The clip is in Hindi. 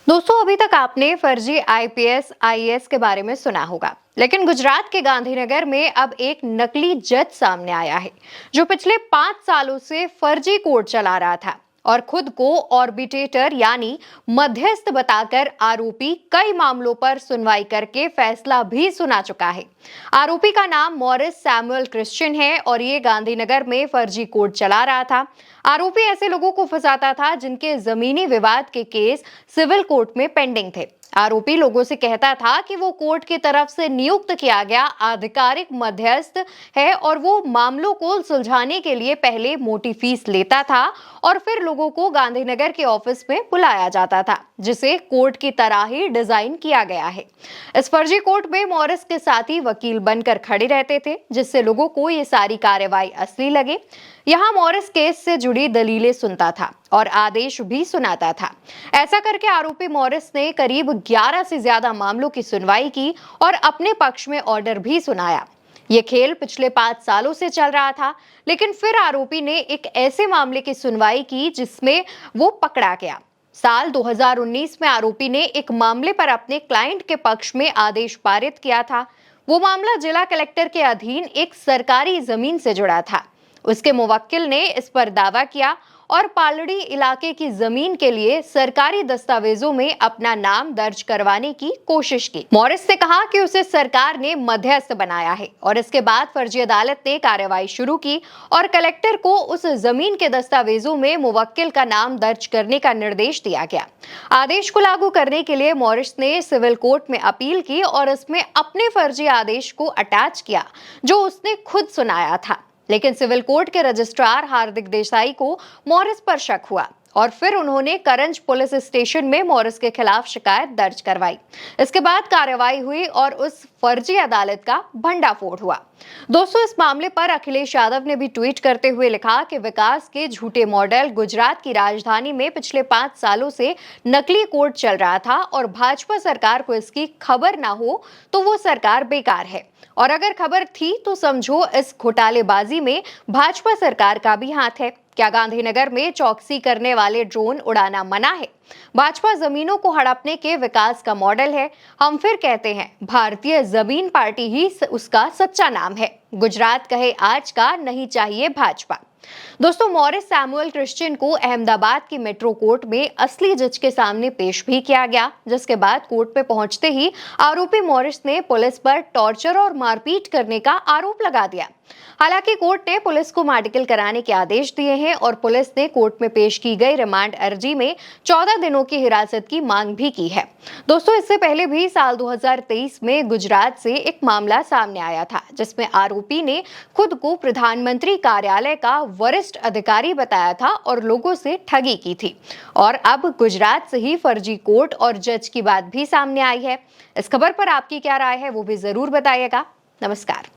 दोस्तों, अभी तक आपने फर्जी आईपीएस आईएएस के बारे में सुना होगा। लेकिन गुजरात के गांधीनगर में अब एक नकली जज सामने आया है जो पिछले 5 सालों से फर्जी कोर्ट चला रहा था और खुद को ऑर्बिटेटर यानी मध्यस्थ बताकर आरोपी कई मामलों पर सुनवाई करके फैसला भी सुना चुका है। आरोपी का नाम मॉरिस सैमुअल क्रिश्चियन है और ये गांधीनगर में फर्जी कोर्ट चला रहा था। आरोपी ऐसे लोगों को फंसाता था जिनके जमीनी विवाद के केस सिविल कोर्ट में पेंडिंग थे। आरोपी लोगों से कहता था कि वो कोर्ट की तरफ से नियुक्त किया गया आधिकारिक मध्यस्थ है और वो मामलों को सुलझाने के लिए पहले मोटी फीस लेता था और फिर लोगों को गांधीनगर के ऑफिस में बुलाया जाता था, जिसे कोर्ट की तरह ही डिजाइन किया गया है। इस फर्जी कोर्ट में मॉरिस के साथी वकील बनकर खड़े रहते थे, जिससे लोगों को ये सारी कार्रवाई असली लगे। यहाँ मॉरिस केस से जुड़ी दलीलें सुनता था और आदेश भी सुनाता था। ऐसा करके आरोपी मॉरिस ने करीब 11 से ज्यादा मामलों की सुनवाई की और अपने पक्ष में ऑर्डर भी सुनाया। ये खेल पिछले 5 सालों से चल रहा था, लेकिन फिर आरोपी ने एक ऐसे मामले की सुनवाई की जिसमें वो पकड़ा गया। साल 2019 में आरोपी ने एक मामले पर अपने क्लाइंट के पक्ष में आदेश पारित किया था। वो मामला जिला कलेक्टर के अधीन एक सरकारी जमीन से जुड़ा था। उसके मुवक्किल ने इस पर दावा किया और पालड़ी इलाके की जमीन के लिए सरकारी दस्तावेजों में अपना नाम दर्ज करवाने की कोशिश की। मॉरिस ने कहा कि उसे सरकार ने मध्यस्थ बनाया है और इसके बाद फर्जी अदालत ने कार्रवाई शुरू की और कलेक्टर को उस जमीन के दस्तावेजों में मुवक्किल का नाम दर्ज करने का निर्देश दिया गया। आदेश को लागू करने के लिए मॉरिस ने सिविल कोर्ट में अपील की और इसमें अपने फर्जी आदेश को अटैच किया जो उसने खुद सुनाया था। लेकिन सिविल कोर्ट के रजिस्ट्रार हार्दिक देसाई को मॉरिस पर शक हुआ और फिर उन्होंने करंज पुलिस स्टेशन में मॉरिस के खिलाफ शिकायत दर्ज करवाई। इसके बाद कार्रवाई हुई और उस फर्जी अदालत का भंडाफोड़ हुआ। दोस्तों, इस मामले पर अखिलेश यादव ने भी ट्वीट करते हुए लिखा कि विकास के झूठे मॉडल गुजरात की राजधानी में पिछले 5 सालों से नकली कोर्ट चल रहा था और भाजपा सरकार को इसकी खबर ना हो तो वो सरकार बेकार है, और अगर खबर थी तो समझो इस घोटालेबाजी में भाजपा सरकार का भी हाथ है। क्या गांधीनगर में चौकसी करने वाले ड्रोन उड़ाना मना है? भाजपा जमीनों को हड़पने के विकास का मॉडल है। हम फिर कहते हैं, भारतीय जमीन पार्टी ही उसका सच्चा नाम है। गुजरात कहे आज का, नहीं चाहिए भाजपा। दोस्तों, मॉरिस सैमुअल क्रिश्चियन को अहमदाबाद की मेट्रो कोर्ट में असली जज के सामने पेश भी किया गया, जिसके बाद कोर्ट में पहुंचते ही आरोपी मॉरिस ने पुलिस पर टॉर्चर और मारपीट करने का आरोप लगा दिया। हालांकि कोर्ट ने पुलिस को मेडिकल कराने के आदेश दिए हैं और पुलिस ने कोर्ट में पेश की गई रिमांड अर्जी में 14 दिनों की हिरासत की मांग भी की है। दोस्तों, इससे पहले भी साल 2023 में गुजरात से एक मामला सामने आया था जिसमें आरोपी ने खुद को प्रधानमंत्री कार्यालय का वरिष्ठ अधिकारी बताया था और लोगों से ठगी की थी। और अब गुजरात से ही फर्जी कोर्ट और जज की बात भी सामने आई है। इस खबर पर आपकी क्या राय है वो भी जरूर बताइएगा। नमस्कार।